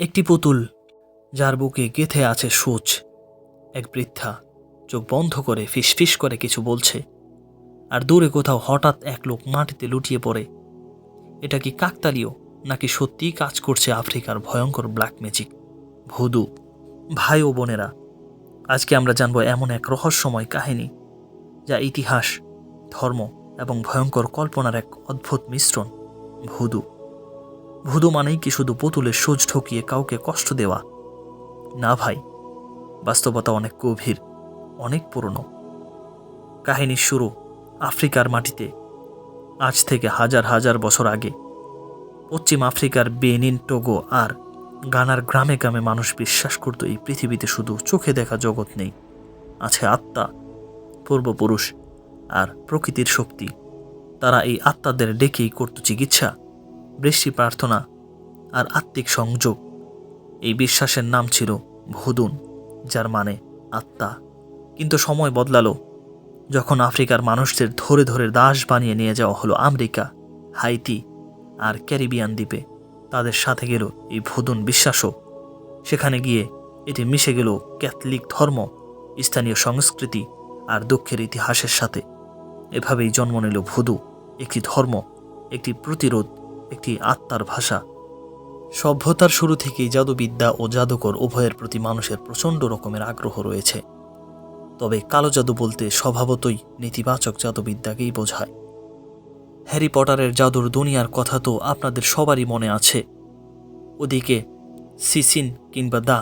একটি পুতুল যার বুকে গেঁথে আছে সূচ। এক বৃদ্ধা চোখ বন্ধ করে ফিসফিস করে কিছু বলছে, আর দূরে কোথাও হঠাৎ এক লোক মাটিতে লুটিয়ে পড়ে। এটা কি কাকতালীয়, নাকি সত্যিই কাজ করছে আফ্রিকার ভয়ঙ্কর ব্ল্যাক ম্যাজিক, ভুদু? ভাই ও বোনেরা, আজকে আমরা জানব এমন এক রহস্যময় কাহিনী যা ইতিহাস, ধর্ম এবং ভয়ঙ্কর কল্পনার এক অদ্ভুত মিশ্রণ। ভুদু। ভুদু মানেই কি শুধু পুতুলের সূচ ঠকিয়ে কাউকে কষ্ট দেওয়া? না ভাই, বাস্তবতা অনেক গভীর, অনেক পুরনো। কাহিনীর শুরু আফ্রিকার মাটিতে, আজ থেকে হাজার হাজার বছর আগে। পশ্চিম আফ্রিকার বেনিন, টোগো আর গানার গ্রামে গ্রামে মানুষ বিশ্বাস করত এই পৃথিবীতে শুধু চোখে দেখা জগৎ নেই, আছে আত্মা, পূর্বপুরুষ আর প্রকৃতির শক্তি। তারা এই আত্মাদের ডেকেই করত চিকিৎসা, বৃষ্টি প্রার্থনা আর আত্মিক সংযোগ। এই বিশ্বাসের নাম ছিল ভুদুন, যার মানে আত্মা। কিন্তু সময় বদলালো যখন আফ্রিকার মানুষদের ধরে ধরে দাস বানিয়ে নিয়ে যাওয়া হলো আমেরিকা, হাইতি আর ক্যারিবিয়ান দ্বীপে। তাদের সাথে গেল এই ভুদুন বিশ্বাসও। সেখানে গিয়ে এটি মিশে গেল ক্যাথলিক ধর্ম, স্থানীয় সংস্কৃতি আর দুঃখের ইতিহাসের সাথে। এভাবেই জন্ম নিল ভুদু, একটি ধর্ম, একটি প্রতিরোধ, একটি আত্মার ভাষা। সভ্যতার শুরু থেকেই জাদুবিদ্যা ও জাদুকর উভয়ের প্রতি মানুষের প্রচণ্ড রকমের আগ্রহ রয়েছে। তবে কালো জাদু বলতে স্বভাবতই নেতিবাচক জাদুবিদ্যাকেই বোঝায়। হ্যারি পটারের জাদুর দুনিয়ার কথা তো আপনাদের সবারই মনে আছে। ওদিকে সিসিন কিংবা দ্য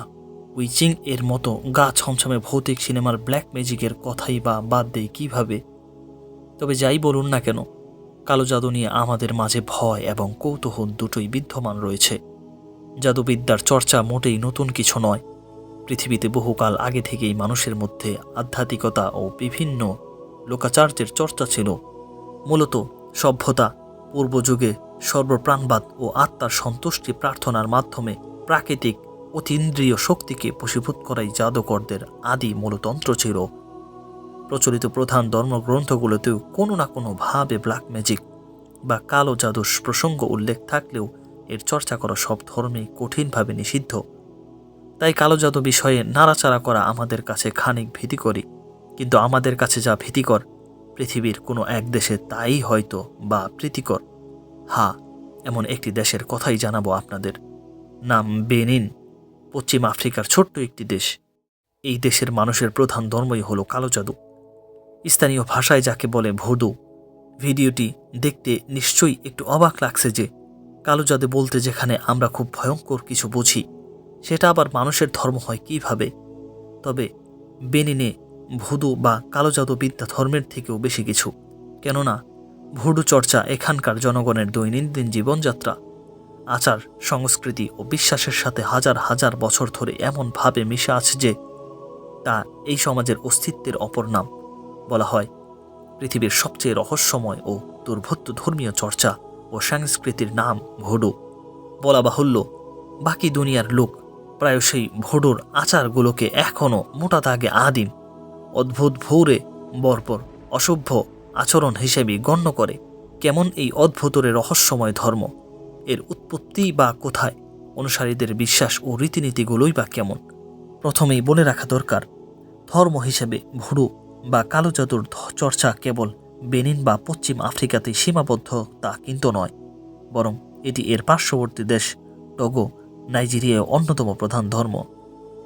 উইচিং এর মতো গা ছমছমে ভৌতিক সিনেমার ব্ল্যাক ম্যাজিকের কথাই বা বাদ দেয় কিভাবে? তবে যাই বলুন না কেন, কালো জাদু নিয়ে আমাদের মাঝে ভয় এবং কৌতূহল দুটোই বিদ্যমান রয়েছে। জাদুবিদ্যার চর্চা মোটেই নতুন কিছু নয়। পৃথিবীতে বহুকাল আগে থেকেই মানুষের মধ্যে আধ্যাত্মিকতা ও বিভিন্ন লোকাচার্যের চর্চা ছিল। মূলত সভ্যতা, পূর্বযুগে সর্বপ্রাণবাদ ও আত্মার সন্তুষ্টি প্রার্থনার মাধ্যমে প্রাকৃতিক অতীন্দ্রিয় শক্তিকে বশীভূত করাই জাদুকরদের আদি মূলতন্ত্র ছিল। প্রচলিত প্রধান ধর্মগ্রন্থগুলোতেও কোনো না কোনোভাবে ব্ল্যাক ম্যাজিক বা কালো জাদুর প্রসঙ্গ উল্লেখ থাকলেও এর চর্চা করা সব ধর্মেই কঠিনভাবে নিষিদ্ধ। তাই কালো জাদু বিষয়ে নাড়াচাড়া করা আমাদের কাছে খানিক ভীতিকরই। কিন্তু আমাদের কাছে যা ভীতিকর, পৃথিবীর কোনো এক দেশে তাই হয়তো বা প্রীতিকর। হ্যাঁ, এমন একটি দেশের কথাই জানাবো আপনাদের। নাম বেনিন, পশ্চিম আফ্রিকার ছোট্ট একটি দেশ। এই দেশের মানুষের প্রধান ধর্মই হলো কালো জাদু, স্থানীয় ভাষায় যাকে বলে ভুদু। ভিডিওটি দেখতে নিশ্চয়ই একটু অবাক লাগছে যে কালো জাদু বলতে যেখানে আমরা খুব ভয়ঙ্কর কিছু বুঝি, সেটা আবার মানুষের ধর্ম হয় কিভাবে? তবে বেনিনে ভুদু বা কালো জাদু বিদ্যা ধর্মের থেকেও বেশি কিছু। কেননা ভুডু চর্চা এখানকার জনগণের দৈনন্দিন জীবনযাত্রা, আচার, সংস্কৃতি ও বিশ্বাসের সাথে হাজার হাজার বছর ধরে এমনভাবে মিশে আছে যে তা এই সমাজের অস্তিত্বের অপর নাম। বলা হয় পৃথিবীর সবচেয়ে রহস্যময় ও দুর্বোধ্য ধর্মীয় চর্চা ও সংস্কৃতির নাম ভুডু। বলা বাহুল্য, বাকি দুনিয়ার লোক প্রায়শই ভুডুর আচারগুলোকে এখনও মোটা দাগে আদিম, অদ্ভুত, ভৌরে, বর্বর, অসভ্য আচরণ হিসেবে গণ্য করে। কেমন এই অদ্ভুতরে রহস্যময় ধর্ম? এর উৎপত্তি বা কোথায়? অনুসারীদের বিশ্বাস ও রীতিনীতিগুলোই বা কেমন? প্রথমেই বলে রাখা দরকার, ধর্ম হিসেবে ভুডু বা কালো জাদুর চর্চা কেবল বেনিন বা পশ্চিম আফ্রিকাতেই সীমাবদ্ধ তা কিন্তু নয়, বরং এটি এর পার্শ্ববর্তী দেশ টোগো, নাইজেরিয়ায় অন্যতম প্রধান ধর্ম।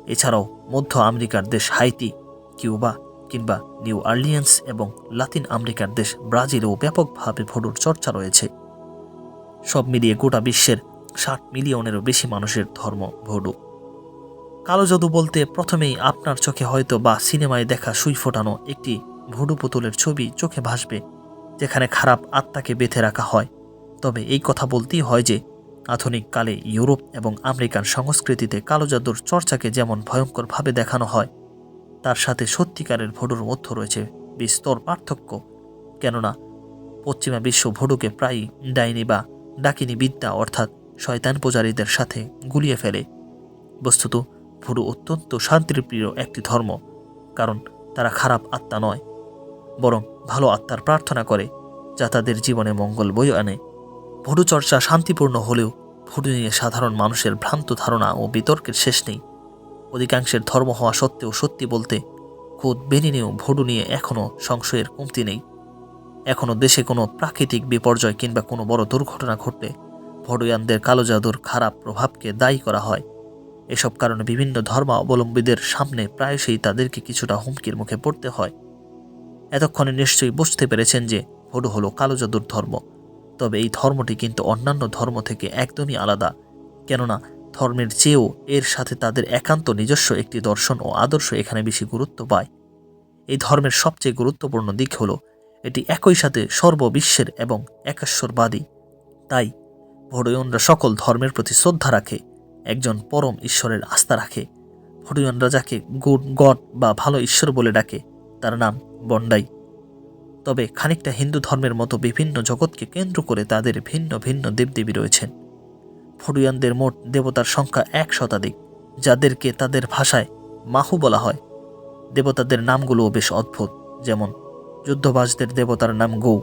এছাড়াও মধ্য আমেরিকার দেশ হাইতি, কিউবা কিংবা নিউ অর্লিয়েন্স এবং লাতিন আমেরিকার দেশ ব্রাজিলেও ব্যাপকভাবে ভুডুর চর্চা রয়েছে। সব মিলিয়ে গোটা বিশ্বের 60 মিলিয়নেরও বেশি মানুষের ধর্ম ভুডু। কালো জাদু বলতে প্রথমেই আপনার চোখে হয়তো বা সিনেমায় দেখা সুই ফোটানো একটি ভুডু পুতুলের ছবি চোখে ভাসবে, যেখানে খারাপ আত্মাকে বেঁধে রাখা হয়। তবে এই কথা বলতেই হয় যে আধুনিক কালে ইউরোপ এবং আমেরিকান সংস্কৃতিতে কালো জাদুর চর্চাকে যেমন ভয়ঙ্করভাবে দেখানো হয়, তার সাথে সত্যিকারের ভুডুর মধ্যে রয়েছে বিস্তর পার্থক্য। কেননা পশ্চিমা বিশ্ব ভুডুকে প্রায়ই ডাইনি বা ডাকিনী বিদ্যা অর্থাৎ শয়তান পূজারীদের সাথে গুলিয়ে ফেলে। বস্তুত ভুডু অত্যন্ত শান্তিপ্রিয় একটি ধর্ম, কারণ তারা খারাপ আত্মা নয়, বরং ভালো আত্মার প্রার্থনা করে, যা তাদের জীবনে মঙ্গল বয়ে আনে। ভুডু চর্চা শান্তিপূর্ণ হলেও ভুডু নিয়ে সাধারণ মানুষের ভ্রান্ত ধারণা ও বিতর্কের শেষ নেই। অধিকাংশের ধর্ম হওয়া সত্ত্বেও সত্যি বলতে খোদ বেনিনেও ভুডু নিয়ে এখনও সংশয়ের কমতি নেই। এখনও দেশে কোনো প্রাকৃতিক বিপর্যয় কিংবা কোনো বড় দুর্ঘটনা ঘটলে ভুডুয়ানদের কালো জাদুর খারাপ প্রভাবকে দায়ী করা হয়। এসব কারণে বিভিন্ন ধর্মাবলম্বীদের সামনে প্রায়শই তাদেরকে কিছুটা হুমকির মুখে পড়তে হয়। এতক্ষণে নিশ্চয়ই বুঝতে পেরেছেন যে ভুডু হলো কালো জাদুর ধর্ম। তবে এই ধর্মটি কিন্তু অন্যান্য ধর্ম থেকে একদমই আলাদা, কেননা ধর্মের চেয়েও এর সাথে তাদের একান্ত নিজস্ব একটি দর্শন ও আদর্শ এখানে বেশি গুরুত্ব পায়। এই ধর্মের সবচেয়ে গুরুত্বপূর্ণ দিক হল এটি একই সাথে সর্ববিশ্বের এবং একেশ্বরবাদী। তাই ভুডুয়ানরা সকল ধর্মের প্রতি শ্রদ্ধা রাখে, একজন পরম ঈশ্বরের আস্থা রাখে। ভুডুয়ানরা যাকে গুড গড বা ভালো ঈশ্বর বলে ডাকে তার নাম বন্ডাই। তবে খানিকটা হিন্দু ধর্মের মতো বিভিন্ন জগৎকে কেন্দ্র করে তাদের ভিন্ন ভিন্ন দেবদেবী রয়েছেন। ভুডুয়ানদের মোট দেবতার সংখ্যা 1 শতাধিক, যাদেরকে তাদের ভাষায় মাহু বলা হয়। দেবতাদের নামগুলোও বেশ অদ্ভুত, যেমন যুদ্ধবাজদের দেবতার নাম গৌ,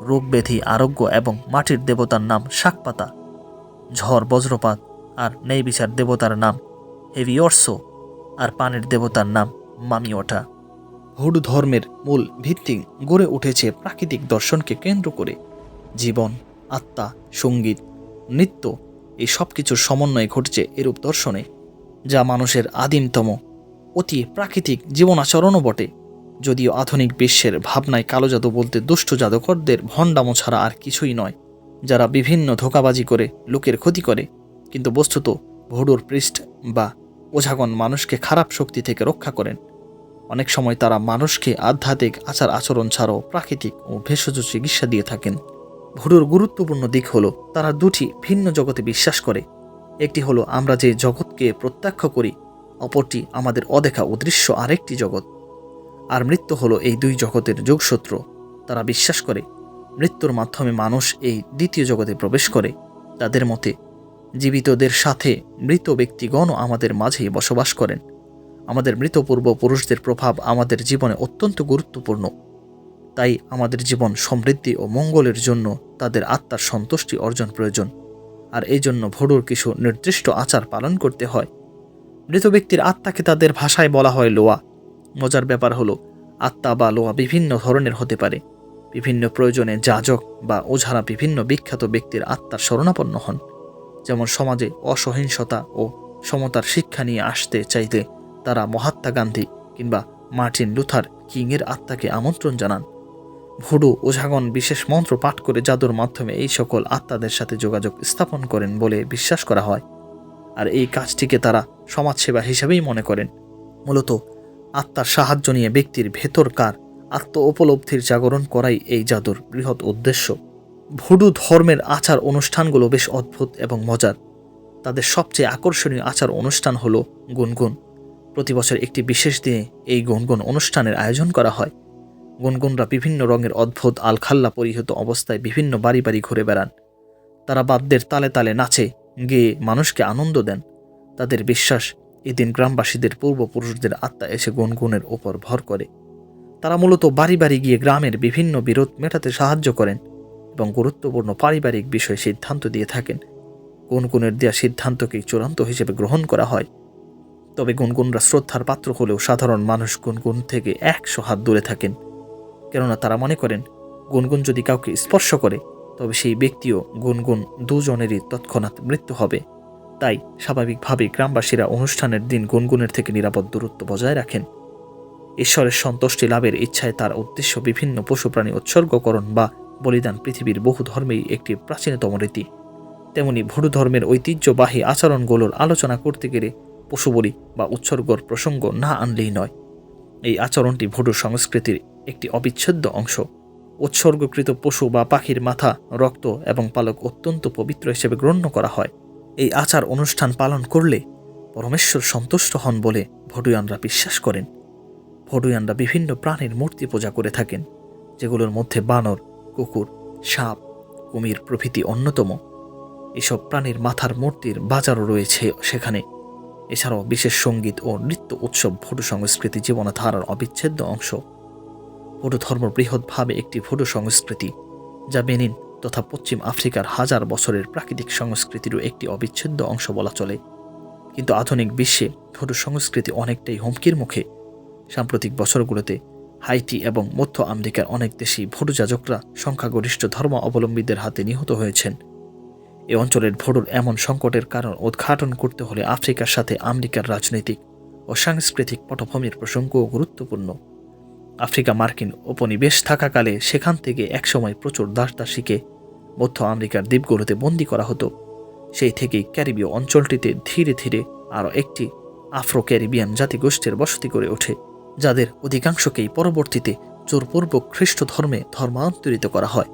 রোগ ব্যাধি আরোগ্য এবং মাটির দেবতার নাম শাকপাতা, ঝড় বজ্রপাত আর ন্যায় বিচার দেবতার নাম হেভিয়র্সো, আর পানির দেবতার নাম মামিওটা। ভুডু ধর্মের মূল ভিত্তি গড়ে উঠেছে প্রাকৃতিক দর্শনকে কেন্দ্র করে। জীবন, আত্মা, সঙ্গীত, নৃত্য এই সব কিছুর সমন্বয়ে ঘটছে এরূপ দর্শনে, যা মানুষের আদিমতম অতি প্রাকৃতিক জীবনাচরণও বটে। যদিও আধুনিক বিশ্বের ভাবনায় কালো জাদু বলতে দুষ্ট জাদুকরদের ভণ্ডামো ছাড়া আর কিছুই নয়, যারা বিভিন্ন ধোঁকাবাজি করে লোকের ক্ষতি করে। কিন্তু বস্তুত ভুডুর পৃষ্ঠ বা ওঝাগণ মানুষকে খারাপ শক্তি থেকে রক্ষা করেন। অনেক সময় তারা মানুষকে আধ্যাত্মিক আচার আচরণ ছাড়াও প্রাকৃতিক ও ভেষজ চিকিৎসা দিয়ে থাকেন। ভুডুর গুরুত্বপূর্ণ দিক হলো তারা দুটি ভিন্ন জগতে বিশ্বাস করে। একটি হলো আমরা যে জগৎকে প্রত্যক্ষ করি, অপরটি আমাদের অদেখা অদৃশ্য আরেকটি জগৎ। আর মৃত্যু হলো এই দুই জগতের যোগসূত্র। তারা বিশ্বাস করে মৃত্যুর মাধ্যমে মানুষ এই দ্বিতীয় জগতে প্রবেশ করে। তাদের মতে জীবিতদের সাথে মৃত ব্যক্তিগণও আমাদের মাঝেই বসবাস করেন। আমাদের মৃত পূর্বপুরুষদের প্রভাব আমাদের জীবনে অত্যন্ত গুরুত্বপূর্ণ। তাই আমাদের জীবন সমৃদ্ধি ও মঙ্গলের জন্য তাদের আত্মার সন্তুষ্টি অর্জন প্রয়োজন। আর এই জন্য ভুডুর কিছু নির্দিষ্ট আচার পালন করতে হয়। মৃত ব্যক্তির আত্মাকে তাদের ভাষায় বলা হয় লোয়া। মজার ব্যাপার হলো আত্মা বা লোয়া বিভিন্ন ধরনের হতে পারে। বিভিন্ন প্রয়োজনে যাজক বা ওঝারা বিভিন্ন বিখ্যাত ব্যক্তির আত্মার শরণাপন্ন হন। যেমন সমাজে অসহিংসতা ও সমতার শিক্ষা নিয়ে আসতে চাইতে তারা মহাত্মা গান্ধী কিংবা মার্টিন লুথার কিংয়ের আত্মাকে আমন্ত্রণ জানান। ভুডু ওঝাগণ বিশেষ মন্ত্র পাঠ করে জাদুর মাধ্যমে এই সকল আত্মাদের সাথে যোগাযোগ স্থাপন করেন বলে বিশ্বাস করা হয়। আর এই কাজটিকে তারা সমাজসেবা হিসেবেই মনে করেন। মূলত আত্মার সাহায্য নিয়ে ব্যক্তির ভেতরকার আত্ম উপলব্ধির জাগরণ করাই এই জাদুর বৃহৎ উদ্দেশ্য। ভুডু ধর্মের আচার অনুষ্ঠানগুলো বেশ অদ্ভুত এবং মজার। তাদের সবচেয়ে আকর্ষণীয় আচার অনুষ্ঠান হলো গুনগুন। প্রতি বছর একটি বিশেষ দিনে এই গুনগুন অনুষ্ঠানের আয়োজন করা হয়। গুনগুনরা বিভিন্ন রঙের অদ্ভুত আলখাল্লা পরিহিত অবস্থায় বিভিন্ন বাড়ি বাড়ি ঘুরে বেড়ান। তারা বাদ্যের তালে তালে নাচে, গেয়ে মানুষকে আনন্দ দেন। তাদের বিশ্বাস এদিন গ্রামবাসীদের পূর্বপুরুষদের আত্মা এসে গুনগুনের ওপর ভর করে। তারা মূলত বাড়ি বাড়ি গিয়ে গ্রামের বিভিন্ন বিরোধ মেটাতে সাহায্য করেন এবং গুরুত্বপূর্ণ পারিবারিক বিষয়ে সিদ্ধান্ত দিয়ে থাকেন। গুনগুনের দেওয়া সিদ্ধান্তকেই চূড়ান্ত হিসেবে গ্রহণ করা হয়। তবে গুনগুনরা শ্রদ্ধার পাত্র হলেও সাধারণ মানুষ গুনগুন থেকে 100 হাত দূরে থাকেন, কেননা তারা মনে করেন গুনগুন যদি কাউকে স্পর্শ করে তবে সেই ব্যক্তিও গুনগুন দুজনেরই তৎক্ষণাৎ মৃত্যু হবে। তাই স্বাভাবিকভাবে গ্রামবাসীরা অনুষ্ঠানের দিন গুনগুনের থেকে নিরাপদ দূরত্ব বজায় রাখেন। ঈশ্বরের সন্তুষ্টি লাভের ইচ্ছায় তার উদ্দেশ্য বিভিন্ন পশুপ্রাণী উৎসর্গকরণ বা বলিদান পৃথিবীর বহু ধর্মেই একটি প্রাচীনতম রীতি। তেমনি ভুডু ধর্মের ঐতিহ্যবাহী আচরণগুলোর আলোচনা করতে গেলে পশু বলি বা উৎসর্গর প্রসঙ্গ না আনলেই নয়। এই আচরণটি ভুডু সংস্কৃতির একটি অবিচ্ছেদ্য অংশ। উৎসর্গকৃত পশু বা পাখির মাথা, রক্ত এবং পালক অত্যন্ত পবিত্র হিসেবে গণ্য করা হয়। এই আচার অনুষ্ঠান পালন করলে পরমেশ্বর সন্তুষ্ট হন বলে ভুডুয়ানরা বিশ্বাস করেন। ভুডুয়ানরা বিভিন্ন প্রাণীর মূর্তি পূজা করে থাকেন, যেগুলোর মধ্যে বানর, কুকুর, সাপ, কুমির প্রভৃতি অন্যতম। এসব প্রাণীর মাথার মূর্তির বাজারও রয়েছে সেখানে। এছাড়াও বিশেষ সঙ্গীত ও নৃত্য উৎসব ভুডু সংস্কৃতি জীবনধারার অবিচ্ছেদ্য অংশ। ভুডু ধর্ম বৃহৎভাবে একটি ভুডু সংস্কৃতি, যা বেনিন, তথা পশ্চিম আফ্রিকার হাজার বছরের প্রাকৃতিক সংস্কৃতিরও একটি অবিচ্ছেদ্য অংশ বলা চলে। কিন্তু আধুনিক বিশ্বে ভুডু সংস্কৃতি অনেকটাই হুমকির মুখে। সাম্প্রতিক বছরগুলোতে হাইটি এবং মধ্য আমেরিকার অনেক দেশেই ভুডু যাজকরা সংখ্যাগরিষ্ঠ ধর্ম অবলম্বীদের হাতে নিহত হয়েছেন। এ অঞ্চলের ভুডুর এমন সংকটের কারণ উদ্ঘাটন করতে হলে আফ্রিকার সাথে আমেরিকার রাজনৈতিক ও সাংস্কৃতিক পটভূমির প্রসঙ্গও গুরুত্বপূর্ণ। আফ্রিকা মার্কিন উপনিবেশ থাকাকালে সেখান থেকে একসময় প্রচুর দাসদাসীকে মধ্য আমেরিকার দ্বীপগুলোতে বন্দী করা হতো। সেই থেকেই ক্যারিবীয় অঞ্চলটিতে ধীরে ধীরে আরও একটি আফ্রো ক্যারিবিয়ান জাতিগোষ্ঠীর বসতি গড়ে ওঠে, যাদের অধিকাংশকেই পরবর্তীতে জোরপূর্বক খ্রিস্ট ধর্মে ধর্মান্তরিত করা হয়।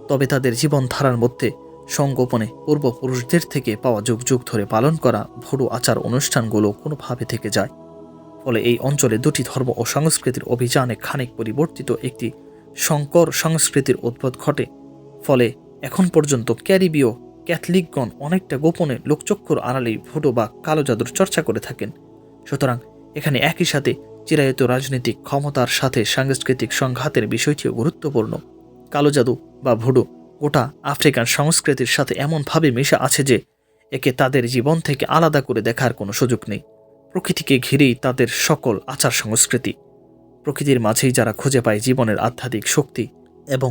তবে তাদের জীবনধারার মধ্যে সংগোপনে পূর্বপুরুষদের থেকে পাওয়া যুগ যুগ ধরে পালন করা ভুডু আচার অনুষ্ঠানগুলো কোনোভাবে থেকে যায়। ফলে এই অঞ্চলে দুটি ধর্ম ও সংস্কৃতির অভিযানে খানিক পরিবর্তিত একটি সংকর সংস্কৃতির উদ্ভব ঘটে। ফলে এখন পর্যন্ত ক্যারিবীয় ক্যাথলিকগণ অনেকটা গোপনে লোকচক্ষুর আড়ালেই ভুডু বা কালো জাদুর চর্চা করে থাকেন। সুতরাং এখানে একই সাথে চিরায়ত রাজনৈতিক ক্ষমতার সাথে সাংস্কৃতিক সংঘাতের বিষয়টিও গুরুত্বপূর্ণ। কালো জাদু বা ভুডু গোটা আফ্রিকান সংস্কৃতির সাথে এমনভাবে মেশা আছে যে একে তাদের জীবন থেকে আলাদা করে দেখার কোনো সুযোগ নেই। প্রকৃতিকে ঘিরেই তাদের সকল আচার সংস্কৃতি। প্রকৃতির মাঝেই যারা খুঁজে পায় জীবনের আধ্যাত্মিক শক্তি, এবং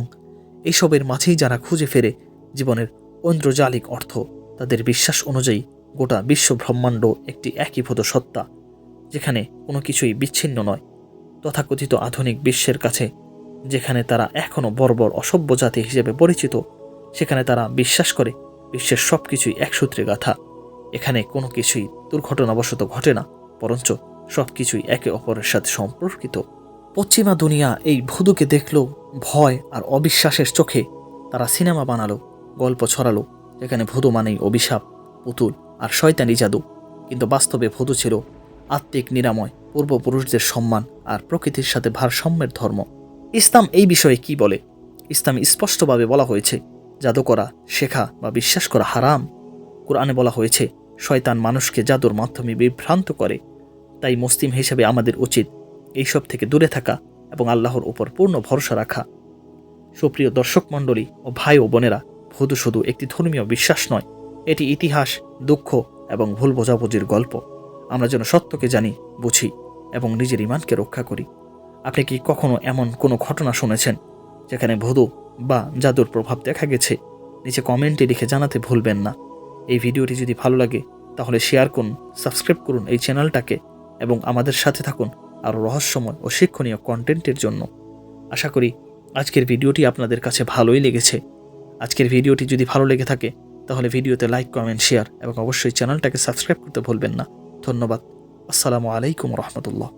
এইসবের মাঝেই যারা খুঁজে ফেরে জীবনের ঐন্দ্রজালিক অর্থ, তাদের বিশ্বাস অনুযায়ী গোটা বিশ্ব ব্রহ্মাণ্ড একটি একীভূত সত্তা, যেখানে কোনো কিছুই বিচ্ছিন্ন নয়। তথাকথিত আধুনিক বিশ্বের কাছে যেখানে তারা এখনও বর্বর অসভ্য জাতি হিসেবে পরিচিত, সেখানে তারা বিশ্বাস করে বিশ্বের সব কিছুই এক সূত্রে গাঁথা। এখানে কোনো কিছুই দুর্ঘটনাবশত ঘটে না, বরঞ্চ সব কিছুই একে অপরের সাথে সম্পর্কিত। পশ্চিমা দুনিয়া এই ভুদুকে দেখল ভয় আর অবিশ্বাসের চোখে। তারা সিনেমা বানালো, গল্প ছড়ালো, যেখানে ভুদু মানেই অভিশাপ, পুতুল আর শয়তানি জাদু। কিন্তু বাস্তবে ভুদু ছিল আত্মিক নিরাময়, পূর্বপুরুষদের সম্মান আর প্রকৃতির সাথে ভারসাম্যের ধর্ম। ইসলাম এই বিষয়ে কি বলে? ইসলামে স্পষ্টভাবে বলা হয়েছে জাদু করা, শেখা বা বিশ্বাস করা হারাম। কোরআনে বলা হয়েছে শয়তান মানুষকে জাদুর মাধ্যমে বিভ্রান্ত করে। তাই মুসলিম হিসেবে আমাদের উচিত এইসব থেকে দূরে থাকা এবং আল্লাহর উপর পূর্ণ ভরসা রাখা। সুপ্রিয় দর্শক মণ্ডলী ও ভাই ও বোনেরা, ভুদু শুধু একটি ধর্মীয় বিশ্বাস নয়, এটি ইতিহাস, দুঃখ এবং ভুল বোঝাবুঝির গল্প। আমরা যেন সত্যকে জানি, বুঝি এবং নিজের ঈমানকে রক্ষা করি। আপনি কি কখনো এমন কোনো ঘটনা শুনেছেন যেখানে ভুদু বা জাদুর প্রভাব দেখা গেছে? নিচে কমেন্টে লিখে জানাতে ভুলবেন না। এই ভিডিওটি যদি ভালো লাগে তাহলে শেয়ার করুন, সাবস্ক্রাইব করুন এই চ্যানেলটাকে এবং আমাদের সাথে থাকুন আরও রহস্যময় ও শিক্ষণীয় কন্টেন্টের জন্য। আশা করি আজকের ভিডিওটি আপনাদের কাছে ভালোই লেগেছে। আজকের ভিডিওটি যদি ভালো লেগে থাকে তাহলে ভিডিওতে লাইক, কমেন্ট, শেয়ার এবং অবশ্যই চ্যানেলটাকে সাবস্ক্রাইব করতে ভুলবেন না। ধন্যবাদ। আসসালামু আলাইকুম রহমতুল্লাহ।